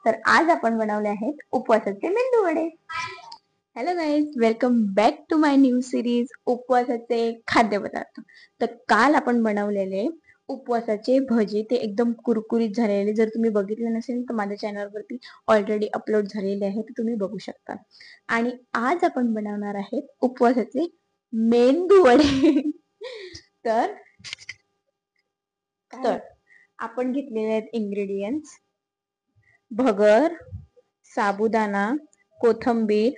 तर आज आपण बनवले आहेत उपवासाचे मेंदू वडे. Hello guys, welcome back to my new series उपवासाचे खाद्यपदार्थ. तर काल आपण बनवलेले उपवासाचे भजे, ते एकदम कुरकुरीत झालेले. जर तुम्ही बघितले नसेल तर माझ्या चॅनलवरती ऑलरेडी अपलोड झालेले आहे, तर तुम्ही बघू शकता. आणि आज आपण बनवणार आहेत उपवासाचे मेंदू वडे. तर आपण घेतलेले आहेत इंग्रेडियंट्स: भगर, साबुदाणा, कोथिंबीर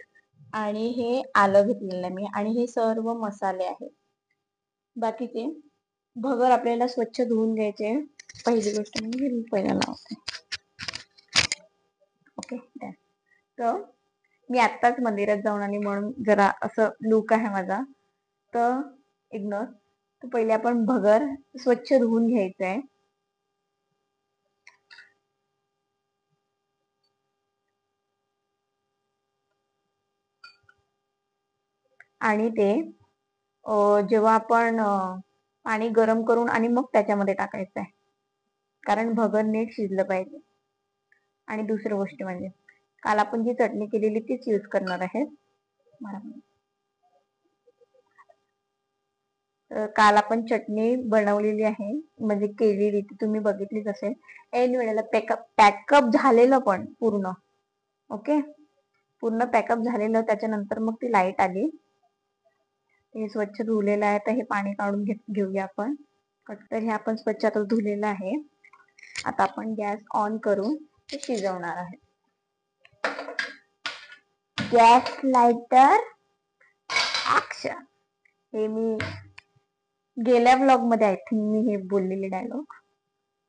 आणि हे आलं घेतलेलं मी, आणि हे सर्व मसाले आहेत. बाकीचे भगर आपल्याला स्वच्छ धुवून घ्यायचे. पहिली गोष्ट म्हणजे पहिला लावते. ओके, तर मी आत्ताच मंदिरात जाऊन आली म्हणून जरा असं लुक आहे माझा, तर इग्नोर. तर पहिले आपण भगर स्वच्छ धुवून घ्यायचं आहे. आणि ते जेव्हा आपण पाणी गरम करून आणि मग त्याच्यामध्ये टाकायचं आहे, कारण भगर नीट शिजलं पाहिजे. आणि दुसरी गोष्ट म्हणजे काल आपण जी चटणी केलेली तीच यूज करणार आहे. काल आपण चटणी बनवलेली आहे, म्हणजे केलेली, ती तुम्ही बघितलीच असेल. ऐन वेळेला पॅकअप झालेलं पण पूर्ण. ओके, पूर्ण पॅकअप झालेलं. त्याच्यानंतर मग ती लाईट आली. हे स्वच्छ धुवलेलं आहे, तर हे पाणी काढून घेऊया आपण. तर हे आपण स्वच्छ आता धुवलेलं आहे. आता आपण गॅस ऑन करून ते शिजवणार आहे. Gas lighter action. हे मी गेल्या व्लॉग मध्ये आय थिंक मी हे बोललेले डायलॉग.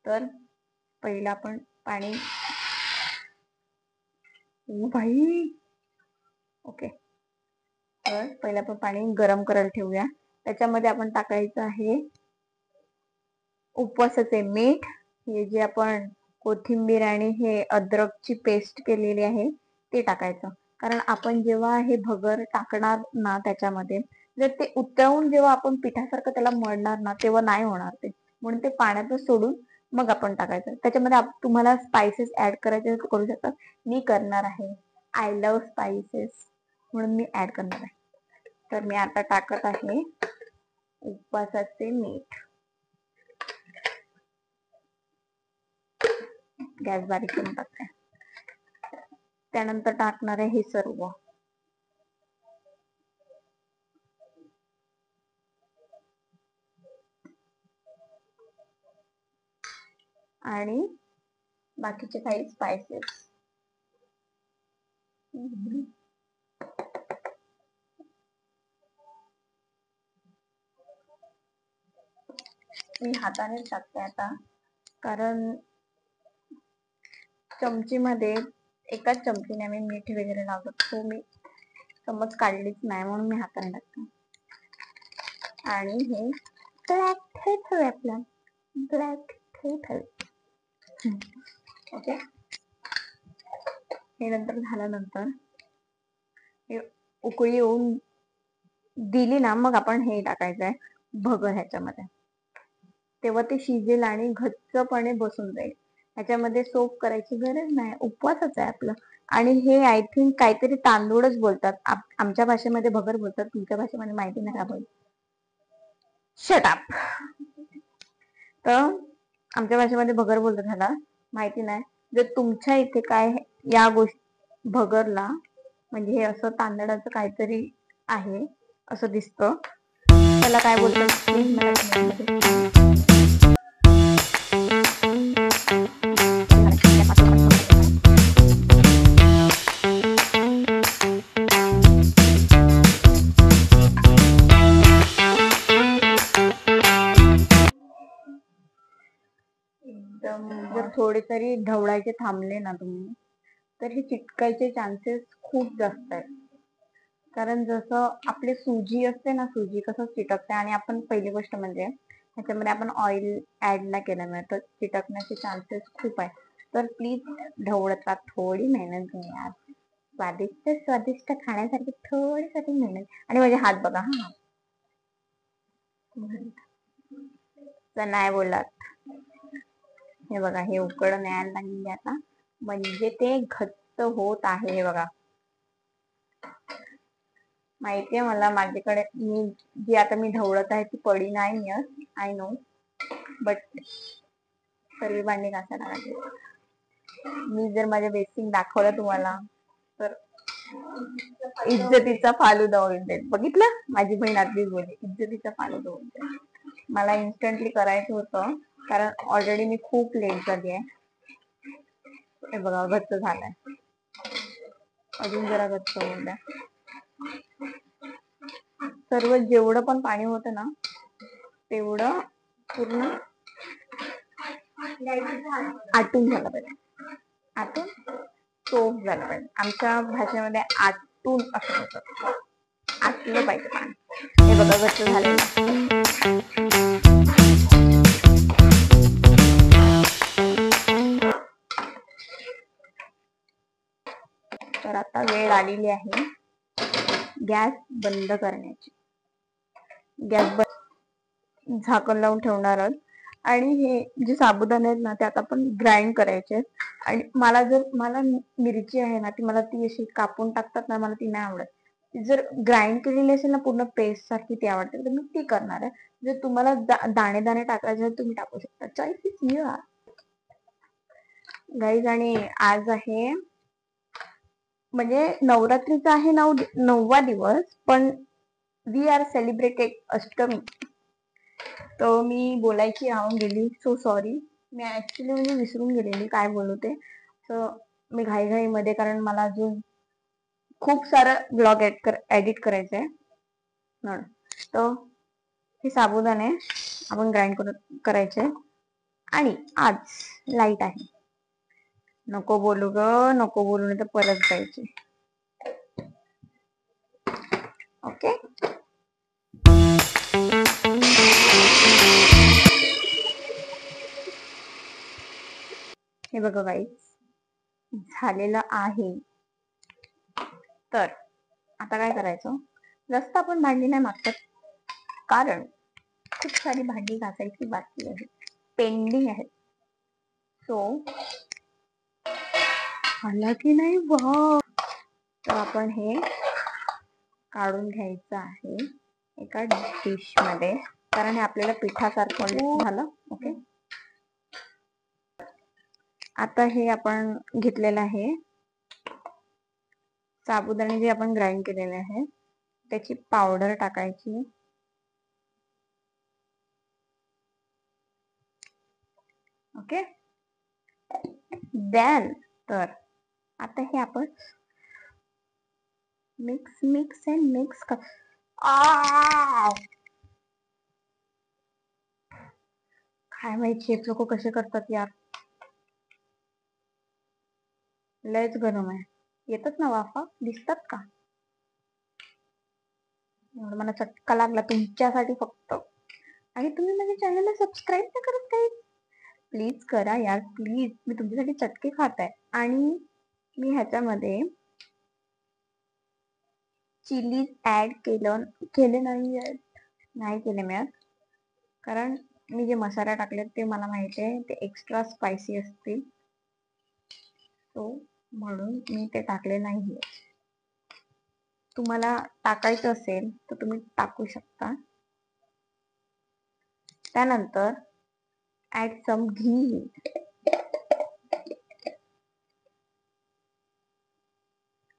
तर पहिला आपण पाणी, भाई, ओके, तर पहिला आपण पाणी गरम करायला ठेवूया. त्याच्यामध्ये आपण टाकायचं आहे उपवासाचे मीठ, हे जे आपण कोथिंबीर आणि हे अद्रकची पेस्ट केलेली आहे ते टाकायचं. कारण आपण जेव्हा हे भगर टाकणार ना त्याच्यामध्ये, जर ते उतरवून जेव्हा आपण पिठासारखं त्याला मळणार ना, तेव्हा नाही होणार ते. म्हणून ते पाण्यातच सोडून मग आपण टाकायचं. त्याच्यामध्ये तुम्हाला स्पायसेस ऍड करायचे करू शकता. मी करणार आहे, आय लव्ह स्पायसेस, म्हणून मी ऍड करणार आहे. तर मी आता टाकत आहे उपवासाचे मीठ. गॅस बारीक करून टाकते. त्यानंतर टाकणार आहे हे सर्व. आणि बाकीचे काही स्पायसेस. मी हाताने टाकते आता, कारण चमचीमध्ये एकाच चमचीने मी मीठ वगैरे लावतो, तो मी चम्मच काढलीच नाही म्हणून मी हाताने टाकते. आणि हे ब्लॅक टेप हवे आपल्याला, ब्लॅक टेप हवे. ओके, हे नंतर झाल्यानंतर हे उकळी येऊन दिली ना, मग आपण हे टाकायचं आहे भगर ह्याच्यामध्ये. तेव्हा ते शिजेल आणि घट्टपणे बसून जाईल. ह्याच्यामध्ये सोप करायची गरज नाही, उपवासच आहे आपलं. आणि हे आय थिंक काहीतरी तांदूळच बोलतात. आमच्या भाषेमध्ये भगर बोलतात, तुमच्या भाषेमध्ये माहिती नाही आपण. Shut up. तर आमच्या भाषेमध्ये भगर बोलतात ह्याला, माहिती नाही. जर तुमच्या इथे काय या गोष्टी भगरला, म्हणजे हे असं तांदळाचं काहीतरी आहे असं दिसतं, त्याला काय बोलतात प्लीज मला कमेंटमध्ये. एकदम जर थोडे तरी ढवळायचे थांबले ना तुम्ही, तर हे चिटकायचे चान्सेस खूप जास्त आहेत. कारण जसं आपली सुजी असते ना, सुजी कसं चिटकते. आणि आपण पहिली गोष्ट म्हणजे ह्याच्यामध्ये आपण ऑइल ऍड नाही केल्यामुळे तर चिटकण्याचे चान्सेस खूप आहे. तर प्लीज ढवळता थोडी मेहनत घ्या. स्वादिष्ट स्वादिष्ट खाण्यासाठी थोडीसाठी मेहनत. आणि माझे हात बघा, हा तर नाही बोलत. हे बघा, हे उकळून यायला लागली आता. म्हणजे ते घट्ट होत आहे. हे बघा, माहितीये मला, माझ्याकडे मी जी आता मी ढवळत आहे ती पडी नाही, आय नो, बट सर्व भांडी घासायला लागेल. मी जर माझ्या बेसिंग दाखवलं तुम्हाला तर इज्जतीचा फालुदा होईल ते. बघितलं, माझी बहीण आधीच बोलली इज्जतीचा फालुदा होईल ते. मला इन्स्टंटली करायचं होतं कारण ऑलरेडी मी खूप लेट झाली आहे. हे बघा, घट्ट झालाय. अजून जरा घट्ट होऊन द्या. सर्व जेवढं पण पाणी होतं ना तेवढं पूर्ण आटून झालं पाहिजे. आटून सोप झालं पाहिजे. आमच्या भाषेमध्ये आटून असं होतं, आटलं पाहिजे पाणी. हे बघा, घट्ट झालेलं. तर आता वेळ आलेली आहे गॅस बंद करण्याची. गॅस झाकण लावून ठेवणार आहोत. आणि हे जे साबुदाणे आहेत ना ते आता आपण ग्राइंड करायचे. आणि मला मिरची आहे ना, ती मला ती अशी कापून टाकतात ना, मला ती नाही आवडत. जर ग्राइंड केलेली असेल ना पूर्ण पेस्ट सारखी ती आवडते, तर मी ती करणार आहे. जर तुम्हाला दाणे दाणे टाकायचे तुम्ही टाकू शकता. Choice is your guys. आणि आज आहे म्हणजे नवरात्रीचा आहे 9वा दिवस, पण वी आर सेलिब्रेटेड अष्टमी. तर मी बोलायची राहून गेली, सो सॉरी. मी ऍक्च्युली म्हणजे विसरून गेलेली काय बोलू ते. तर मी घाईघाईमध्ये, कारण मला अजून खूप सारं ब्लॉग एडिट करायचं आहे म्हणून. तर हे साबुदाणे आपण ग्राइंड करायचे. आणि आज लाईट आहे. नको बोलू ग, नको बोलू, नाही तर परत जायचे. ओके. हे बघा गाईस, झालेलं आहे. तर आता काय करायचं, जास्त आपण भांडी नाही मागत, कारण खूप सारी भांडी घासायची बाकी आहे, पेंडिंग आहे. सो आला की नाही वा. तर आपण हे काढून घ्यायचं आहे एका डिश मध्ये, कारण हे आपल्याला पिठासारखं झालं. ओके. आता हे आपण घेतलेलं आहे साबुदाणे, जे आपण ग्राइंड केलेले आहे त्याची पावडर टाकायची. ओके. देन तर आता हे आपण मिक्स मिक्स अँड मिक्स काय माहिती शेफ लोक कसे करतात यार, लयच गरम आहे. येतात ना वाफा, दिसतात का? मला चटका लागला तुमच्यासाठी फक्त. आणि तुम्ही माझ्या चॅनलला सबस्क्राईब नाही करत काही, प्लीज करा यार, प्लीज. मी तुमच्यासाठी चटके खात आहे. आणि मी ह्याच्यामध्ये चिलीज ऍड केले नाही केले मी, कारण मी जे मसाला टाकले ते मला माहिती आहे ते एक्स्ट्रा स्पायसी असतील, सो म्हणून मी ते टाकले नाहीये. तुम्हाला टाकायचं असेल तर तुम्ही टाकू शकता. त्यानंतर ऍड सम घी,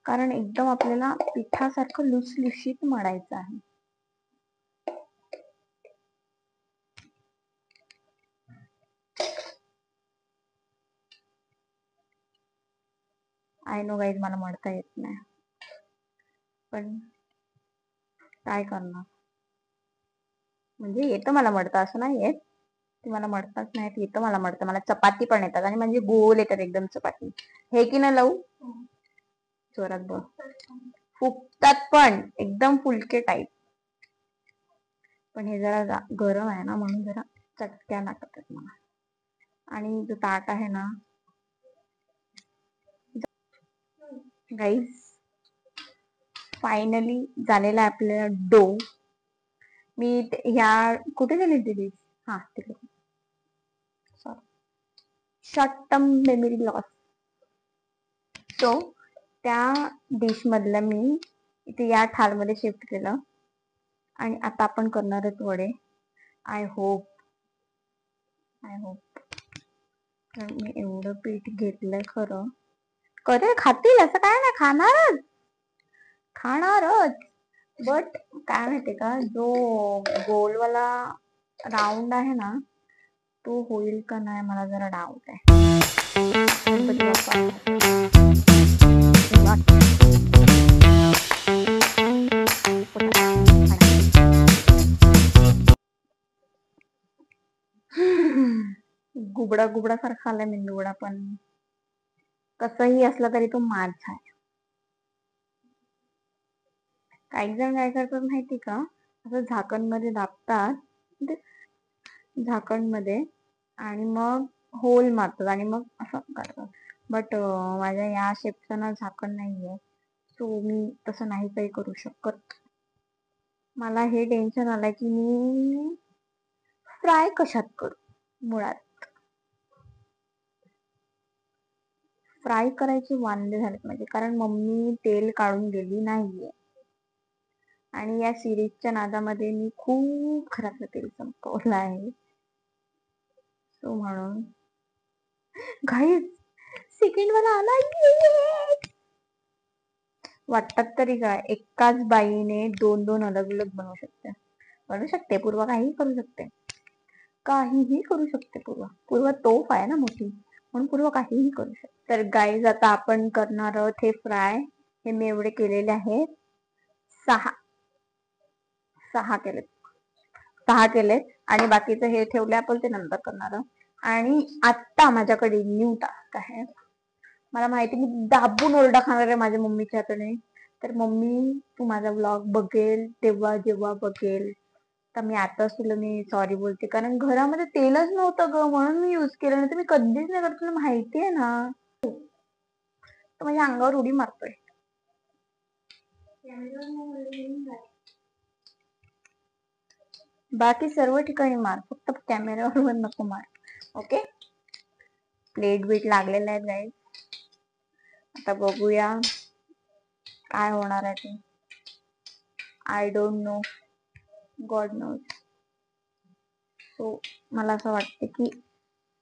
कारण एकदम आपल्याला पिठासारखं लुसलुशीत मळायचं आहे. आय नो गाईज, मला मळता येत नाही, पण काय करणार. म्हणजे येतं मला मळता, असं नाही येत की मला मळताच नाही येतं. मला मळतं, मला चपाती पण येतात, आणि म्हणजे गोल येतात एकदम चपाती. हे की नाही लावू जोरात बघ, फुगतात पण एकदम फुलके टाईप. पण हे जरा गरम आहे ना, म्हणून जरा चटक्या लागतात मला. आणि जो ताट आहे ना गाईज, फायनली झालेला आहे आपल्याला डो. मी ह्या कुठे गेली दिदी, हा तिकडे, sorry, short term memory loss. So त्या डिश मधलं मी इथे या थालमध्ये शिफ्ट केलं आणि आता आपण करणार आहोत वडे. आय होप मी एवढं पीठ घेतलंय खरं. कधी खातील असं काय नाही, खाणारच. बट काय माहितीये का, जो गोलवाला राऊंड आहे ना तो होईल का नाही मला जरा डाऊट आहे. गुबडा गुबडा सारखा आलाय मेंदूवडा, पण कसंही असलं तरी तो माझा आहे. काही जण काय करतात माहिती का, असं झाकणमध्ये दाबतात झाकणमध्ये आणि मग होल मारतात आणि मग असं करतात. बट माझ्या या शेपचं ना झाकण नाहीये, सो मी तसं नाही काही करू शकत. मला हे टेन्शन आलंय की मी फ्राय कशात करू. मुळात फ्राय करायचे वांदे झालेत माझे, कारण मम्मी तेल काढून गेली नाहीये आणि या सिरीजच्या नादामध्ये मी खूप खराब तेल संपवलं आहे. सो म्हणून गाईज सेकंड वाला आला. वाटतात तरी काय, एकाच बाईने दोन दोन अलग अलग बनवू शकते पूर्वा. काहीही करू शकते पूर्वा तोफ आहे ना मोठी, म्हणून पूर्वा काहीही करू शकते. तर गाईज आता आपण करणार आहोत हे फ्राय. हे मी एवढे केलेले आहेत, सहा केलेत आणि बाकीचं हे ठेवले आपण, ते नंतर करणार आहोत. आणि आता माझ्याकडे न्यू टास्क आहे. मला माहिती मी दाबून ओरडा खाणार आहे माझ्या मम्मीच्या हाताने. तर मम्मी तू माझा व्लॉग बघेल तेव्हा, जेव्हा बघेल तर मी आताच तुला मी सॉरी बोलते, कारण घरामध्ये तेलच नव्हतं ग, म्हणून मी युज केलं. नाही तर मी कधीच नाही करत, तुला माहिती आहे ना. तो माझ्या अंगावर उडी मारतोय. बाकी सर्व ठिकाणी मार, फक्त कॅमेऱ्यावर नको मार. ओके, प्लेट बीट लागलेला आहे गाईज. आता बघूया काय होणार आहे ते. I don't know, God knows. So मला असं वाटतं की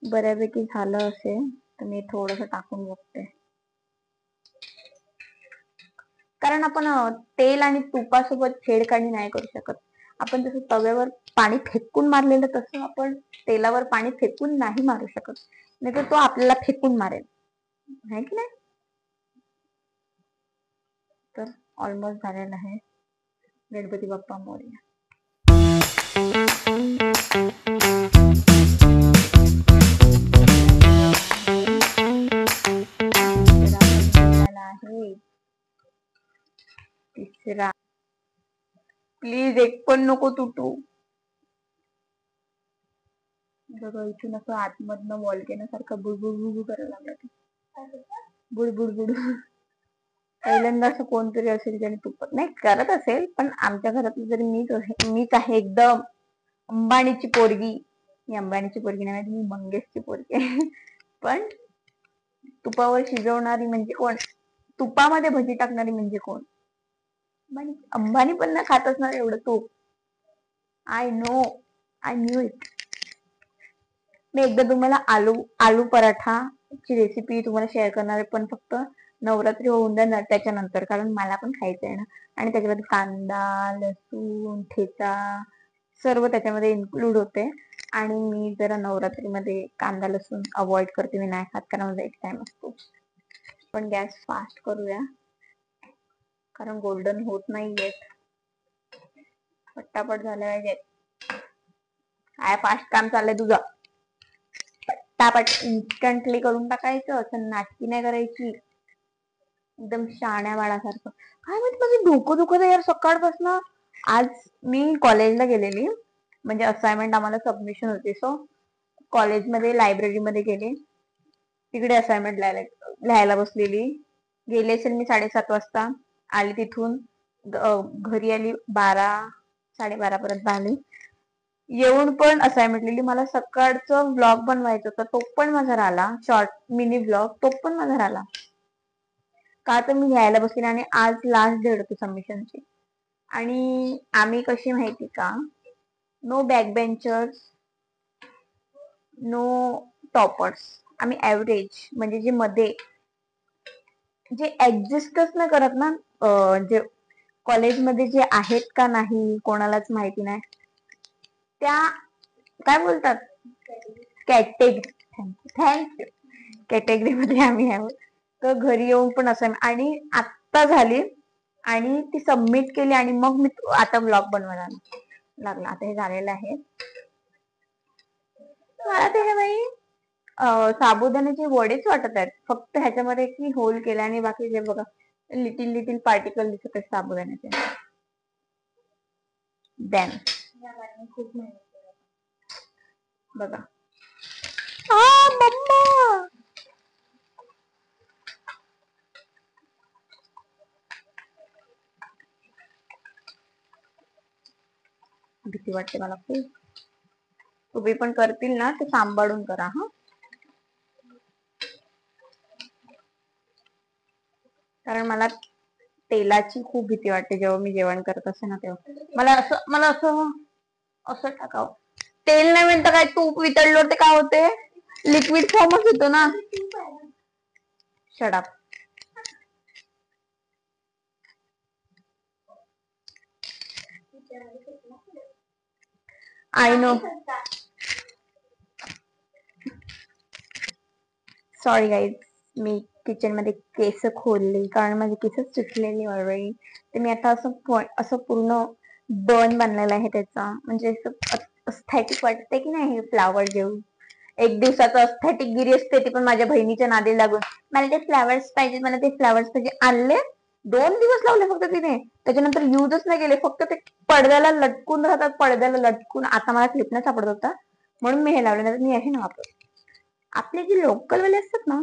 बऱ्यापैकी झालं असेल, तर मी थोडस टाकून बघते. कारण आपण तेल आणि तुपासोबत छेडखानी नाही करू शकत. आपण जसं तव्यावर पाणी फेकून मारलेलं, तसं आपण तेलावर पाणी फेकून नाही मारू शकत, नाही तर तो आपल्याला फेकून मारेल, आहे की नाही. तर ऑलमोस्ट झालेलं आहे. गणपती बाप्पा मोरया. तिसरा, प्लीज एक पण नको तुटू. इथून असं आतमधनं वॉल्केनोसारखं बुडबुड करायला लागलं. बुडबुड पहिल्यांदा असं कोणतरी असेल ज्याने तुपत नाही करत असेल, पण आमच्या घरात जरी मीच आहे एकदम अंबानीची पोरगी. मी अंबानीची पोरगी नाही, मी मंगेशची पोरगी आहे. पण तुपावर शिजवणारी म्हणजे कोण, तुपामध्ये भजी टाकणारी म्हणजे कोण, अंबानी पण ना खात असणार एवढं तूप. I knew it. मी एकदा तुम्हाला आलू पराठा ची रेसिपी तुम्हाला शेअर करणार आहे, पण फक्त नवरात्री होऊन द्या त्याच्यानंतर, कारण मला पण खायचं आहे ना. आणि त्याच्यामध्ये कांदा, लसूण, ठेचा सर्व त्याच्यामध्ये इन्क्लूड होते. आणि मी जरा नवरात्रीमध्ये कांदा लसूण अवॉइड करते, मी नाही खात, कारण माझा एक टाइम असतो. पण गॅस फास्ट करूया, कारण गोल्डन होत नाहीयेत, पट्टापट झाल्या पाहिजेत. काय फास्ट काम चाललंय तुझं, पट्टापट इन्स्टंटली करून टाकायचं, असं नाटकी नाही करायची, एकदम शाण्या बाळासारखं. काय माहिती माझं डोकं दुखत आहे यार सकाळपासून. आज मी कॉलेजला गेलेली, म्हणजे असाइनमेंट आम्हाला सबमिशन होती. सो कॉलेजमध्ये लायब्ररीमध्ये गेले, तिकडे असाइनमेंट लिहायला बसलेली. गेले असेल मी 7:30 वाजता. आली तिथून घरी आली 12-12:30 पर्यंत आली. येऊन पण असाइनमेंट लिहिली. मला सकाळचं ब्लॉग बनवायचा होता, तो पण माझा राहिला. शॉर्ट मिनी ब्लॉग, तो पण माझा राहिला. का तर मी घ्यायला बसले आणि आज लास्ट डेट होती सबमिशनची. आणि आम्ही कशी माहिती का, no back benchers, no toppers, आम्ही ऍव्हरेज, म्हणजे जे मध्ये जे ऍडजस्टच नाही करत ना, जे कॉलेजमध्ये जे आहेत का नाही कोणालाच माहिती नाही, त्या काय बोलतात, कॅटेगरी, थँक्यू, कॅटेगरी मध्ये आम्ही आहोत. तर घरी येऊन पण असं, आणि आत्ता झाली आणि ती सबमिट केली आणि मग मी आता ब्लॉग बनवायला लागला. आता हे झालेलं आहे. मला ते हे बाई साबुदाण्याचे वडेच वाटत आहेत, फक्त ह्याच्यामध्ये की होल केला आणि बाकी जे बघा लिटिल लिटिल पार्टिकल दिसत आहेत साबुदाण्याचे. देन बघा, मम्मा भीती वाटते मला खूप. तुम्ही पण करतील ना ते सांभाळून करा हा, कारण मला तेलाची खूप भीती वाटते जेव्हा मी जेवण करत असते ना तेव्हा. मला असं असं टाकावं, तेल नाही म्हणतं काय, तूप वितळलं ते काय होते, लिक्विड फॉर्मच होतो ना. Shut up. I know, sorry guys, me kitchen मध्ये केस खोलले कारण माझे केस सुटलेले ऑलरेडी. ते मी आता असं पूर्ण बर्न बनलेला आहे त्याचा, म्हणजे अस्थेटिक वाटते की नाही, फ्लावर घेऊन एक दिवसाचं अस्थेटिक गिरी असते ती पण माझ्या बहिणीच्या नादी लागून, मला ते फ्लावर्स पाहिजे, मला ते फ्लावर्स पाहिजे, आणले 2 दिवस लावले फक्त तिने, त्याच्यानंतर युजच नाही केले, फक्त ते पडद्याला लटकून राहतात, पडद्याला लटकून. आता मला क्लिप नाही सापडत होता म्हणून मी हे लावले, नाही मी हे ना वापरत. आपले जे लोकल वाले असतात ना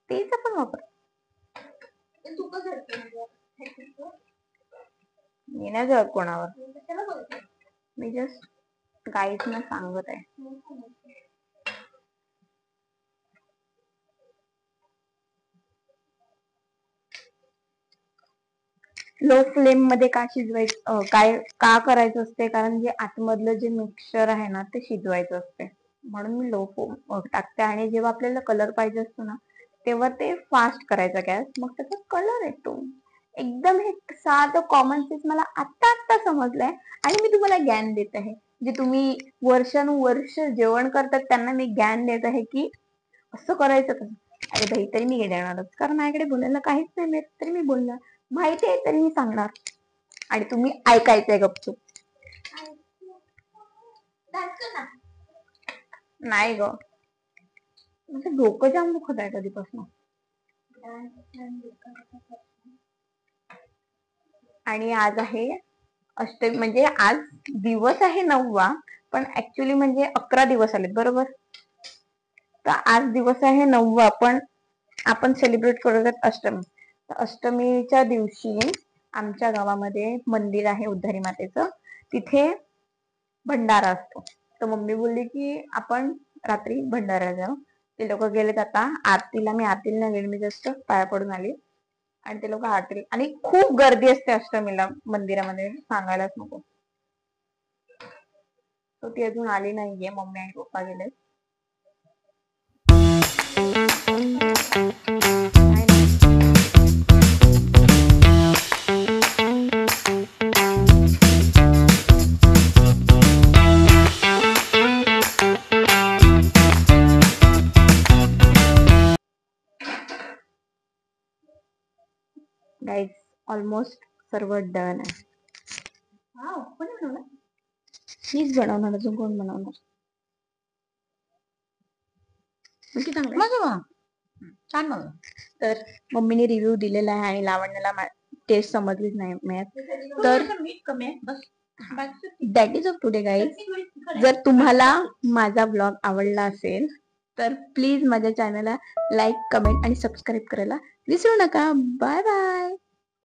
तेच आपण वापर. मी नाही जळत कोणावर, मी जस्ट गाईडना सांगत आहे. लो फ्लेम मध्ये का शिजवायचं, काय का करायचं असते, कारण जे आतमधलं जे मिक्सचर आहे ना ते शिजवायचं असते, म्हणून मी लो टाकते. आणि जेव्हा आपल्याला कलर पाहिजे असतो ना तेव्हा ते फास्ट करायचा गॅस, मग त्याचा कलर येतो एकदम. हे साधं कॉमन सेन्स मला आत्ता समजलंय आणि मी तुम्हाला ज्ञान देत आहे. जे तुम्ही वर्षानुवर्ष जेवण करतात त्यांना मी ज्ञान देत आहे की असं करायचं कसं. अरे भाई, तरी मी देणारच, कारण माझ्याकडे बोलायला काहीच नाही, तरी मी बोलणार, माहिती आहे तरी मी सांगणार, आणि तुम्ही ऐकायचंय गपचूप. नाही ग, म्हणजे डोकं जाम दुखत आहे कधीपासून. आणि आज आहे अष्टमी, म्हणजे आज दिवस आहे 9वा, पण ऍक्च्युली म्हणजे 11 दिवस आलेत बरोबर. तर आज दिवस आहे 9वा, पण आपण सेलिब्रेट करत अष्टमी. तर अष्टमीच्या दिवशी आमच्या गावामध्ये मंदिर आहे उद्धारी मातेचं, तिथे भंडारा असतो. तर मम्मी बोलली की आपण रात्री भंडारा जाऊ. ते लोक गेलेत आता आरतीला, मी आरतीला नाही गेले, मी जस्ट पाया पडून आली. आणि ते लोक आरती, आणि खूप गर्दी असते अष्टमीला मंदिरामध्ये, सांगायलाच नको. तो ती अजून आली नाहीये, मम्मी आणि पप्पा गेले. गाईज, ऑलमोस्ट सर्व डन आहे. मीच बनवणार, अजून कोण बनवणार. छान बनव. तर मम्मीने रिव्ह्यू दिलेला आहे आणि लावण्याला टेस्ट समजलीच नाही मिळत, तर that is of today guys. जर तुम्हाला माझा ब्लॉग आवडला असेल तर प्लीज माझ्या चॅनलला लाईक, कमेंट आणि सबस्क्राईब करायला विसरू नका. Bye bye.